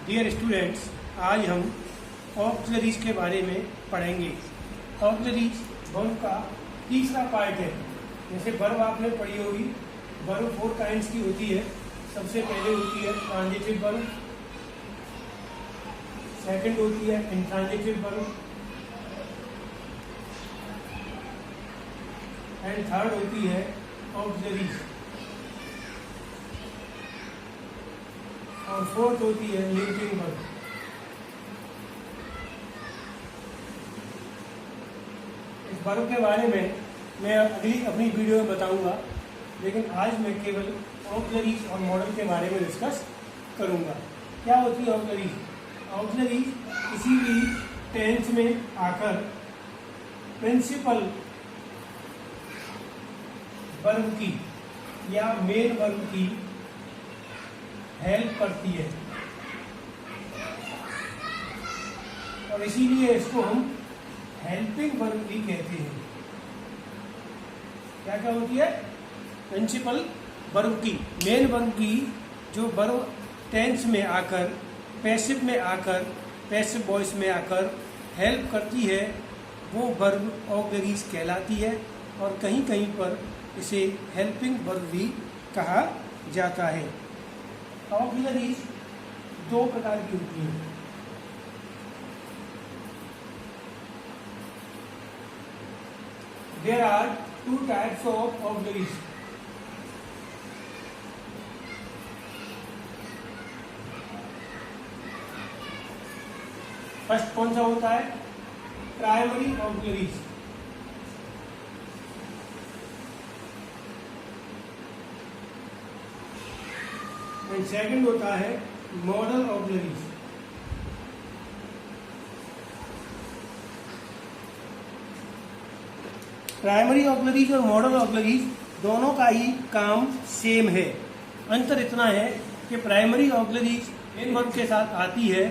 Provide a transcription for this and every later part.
Dear students, आज हम auxiliaries के बारे में पढ़ेंगे। ऑक्सिलरीज वर्ब का तीसरा पार्ट है। जैसे वर्ब आपने पढ़ी होगी, वर्ब 4 काइंड्स की होती है। सबसे पहले होती है ट्रांजिटिव वर्ब, सेकंड होती है इंट्रांजिटिव वर्ब एंड थर्ड होती है ऑक्सिलरीज और फोर्थ होती है लिंकिंग वर्ब। इस वर्ब के बारे में मैं अगली अपनी वीडियो में बताऊंगा, लेकिन आज मैं केवल ऑक्सिलरीज और मॉडल के बारे में डिस्कस करूंगा। क्या होती है ऑक्सिलरीज? ऑक्सिलरीज किसी भी टेंस में आकर प्रिंसिपल वर्ब की या मेन वर्ब की हेल्प करती है और इसीलिए इसको हम हेल्पिंग वर्ब भी कहते हैं। क्या क्या होती है? प्रिंसिपल वर्ब की, मेन वर्ब की, जो वर्ब टेंस में आकर, पैसिव में आकर, पैसिव वॉइस में आकर हेल्प करती है, वो वर्ब ऑक्सिलरीज कहलाती है और कहीं कहीं पर इसे हेल्पिंग वर्ब भी कहा जाता है। ऑक्सिलरीज दो प्रकार की होती हैं। There are two types of auxiliaries. First कौन सा होता है? Primary auxiliaries. एंड सेकंड होता है मॉडल ऑक्सिलरीज। प्राइमरी ऑक्सिलरीज और मॉडल ऑक्सिलरीज दोनों का ही काम सेम है। अंतर इतना है कि प्राइमरी ऑक्सिलरीज मेन वर्ब के साथ आती है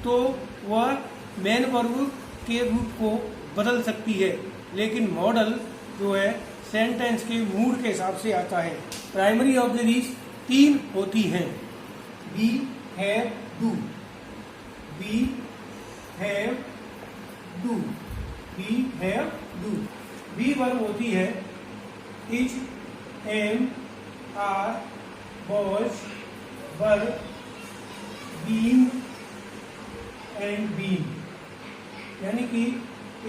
तो वह मेन वर्ब के रूप को बदल सकती है, लेकिन मॉडल जो है सेंटेंस के मूड के हिसाब से आता है। प्राइमरी ऑक्सिलरीज 3 होती हैं: be, have, do. Be, have, do. Be, have, do. Be verb होती है is, am, are, was, were, been and been. यानी कि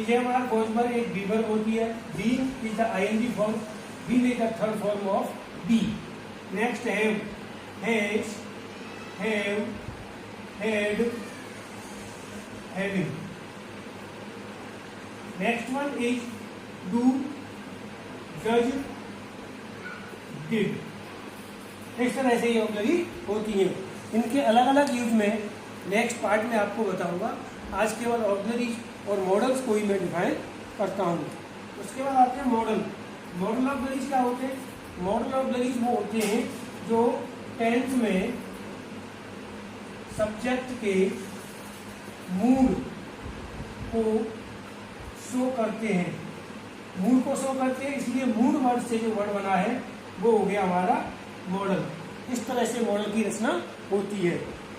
is, am, are, was, were एक बी वर्ब होती है। Been is the ING form. Been is the third form of be. Next have, has, have, had, having. Next one is do, does, did. इस तरह से ये auxiliary होती है। इनके अलग अलग यूज में नेक्स्ट पार्ट में आपको बताऊंगा। आज केवल ऑक्सिलरीज और मॉडल्स को ही मैं डिफाइन करता हूँ। उसके बाद आते हैं मॉडल। मॉडल ऑक्सिलरीज क्या होते हैं? मॉडल ऑक्सिलरीज वो होते हैं जो टेंस में सब्जेक्ट के मूड को शो करते हैं। मूड को शो करते हैं, इसलिए मूड वर्ड से जो वर्ड बना है वो हो गया हमारा मॉडल। इस तरह से मॉडल की रचना होती है।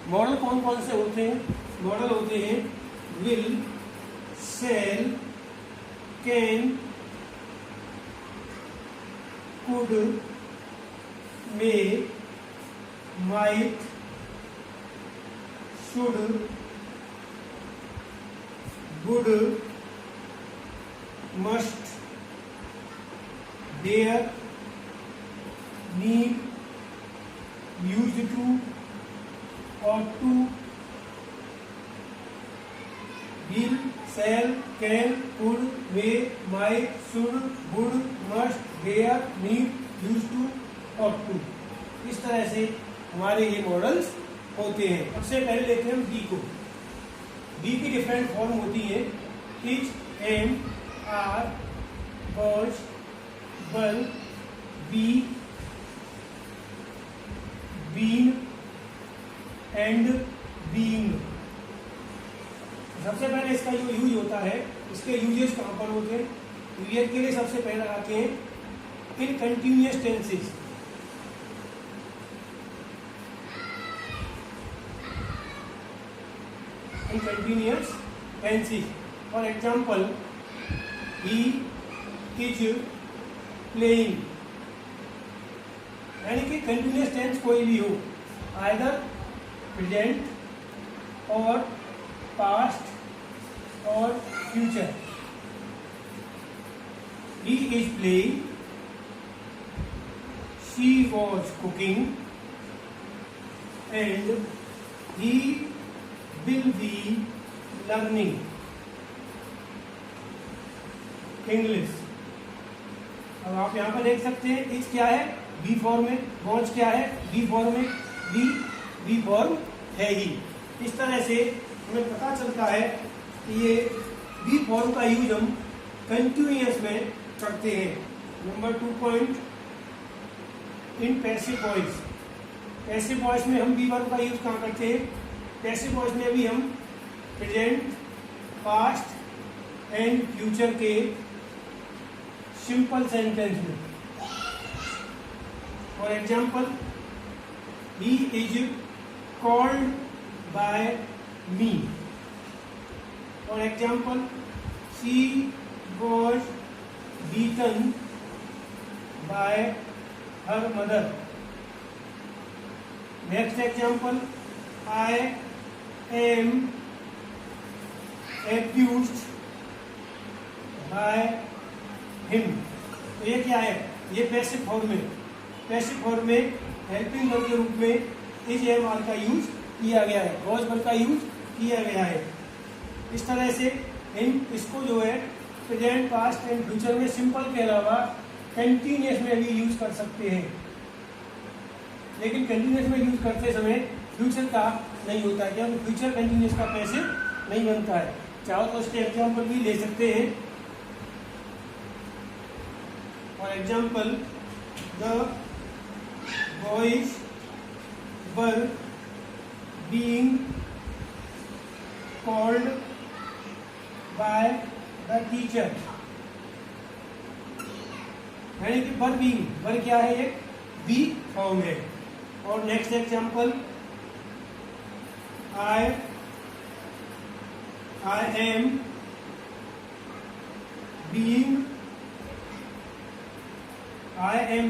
मॉडल कौन कौन से होते हैं? मॉडल होते हैं will, shall, can, could, may, might, should, would, must, dare, need, used to, ought to, will, shall, can, could, may, might, should, would, must, dare, need, used to, ought to। इस तरह से हमारे ये models होते हैं। सबसे पहले लेते हैं हम बी को। बी की डिफरेंट फॉर्म होती है is, am, are, was, were, be, been and being. सबसे पहले इसका जो यूज होता है, इसके यूजेस कहाँ पर होते हैं? यूज के लिए सबसे पहले आते हैं इन continuous tenses. in continuous tenses. For example, he is playing. यानी कि कंटिन्यूस टेंस कोई भी हो, आइदर प्रेजेंट और पास्ट और future. He is playing. She was cooking. And he will be learning English. अब आप यहाँ पर देख सकते हैं इज क्या है, बी फॉर्म में. वॉच क्या है, बी फॉर्म में. बी फॉर्म है ही. इस तरह से हमें पता चलता है कि ये बी फॉर्म का यूज हम कंटिन्यूअस में करते हैं. Number 2 point, in passive voice. Passive voice में हम बी वर्ब का यूज कहाँ करते हैं? पैसिव वॉइस में भी हम प्रेजेंट, पास्ट एंड फ्यूचर के सिंपल सेंटेंस में. For example, he is called by me. For example, she was beaten by her mother. Next example, I M accused by him. तो ये क्या है? ये पैसिव फॉर्म में. पैसिव फॉर्म में helping verb के रूप में इज एम आर का यूज किया गया है, वॉज वर्ब का यूज किया गया है. इस तरह से इसको जो है प्रेजेंट, पास्ट एंड फ्यूचर में सिंपल के अलावा कंटिन्यूअस में भी यूज कर सकते हैं. लेकिन कंटिन्यूअस में यूज करते समय फ्यूचर का नहीं होता है, क्योंकि फ्यूचर कंटिन्यूअस का पैसिव नहीं बनता है. चाहो तो उसके एग्जाम्पल भी ले सकते हैं. For example, the boys were being called by the teacher. यानी कि वर बीइंग, वर क्या है? ये बी फॉर्म है. और next example, I am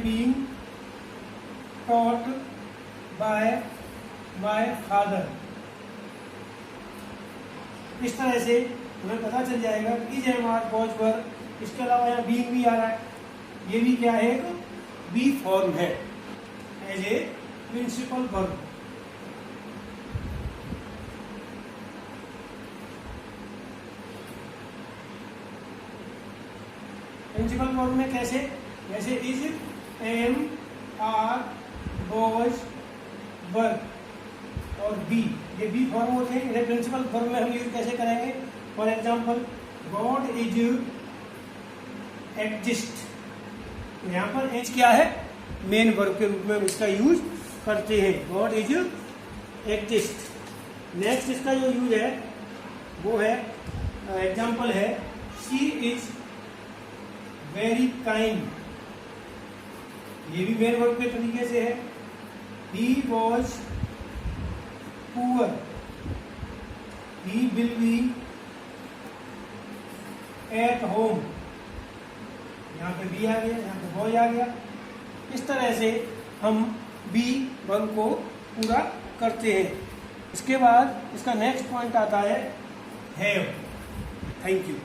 being taught by my father. इस तरह से हमें पता चल जाएगा कि is am are was were. इसके अलावा यहाँ बीइंग भी आ रहा है. ये भी क्या है? एक बी फॉर्म है as a principal verb. Principal verb में कैसे? जैसे is, am, are, was, were और बी, ये बी फॉर्म होते हैं. इन्हें प्रिंसिपल वर्ब में हम यूज कैसे करेंगे? For example, God is exist. यहाँ पर एज क्या है? मेन वर्ब के रूप में हम इसका यूज करते हैं. God is exist. नेक्स्ट इसका जो यूज है वो है, एग्जाम्पल है, शी इज वेरी काइंड. ये भी मेन वर्ब के तरीके से है. He was poor. He will be at home. यहाँ पे बी आ गया, यहाँ पे बॉय आ गया. इस तरह से हम बी वर्ब को पूरा करते हैं. इसके बाद इसका नेक्स्ट पॉइंट आता है हैव. Thank you.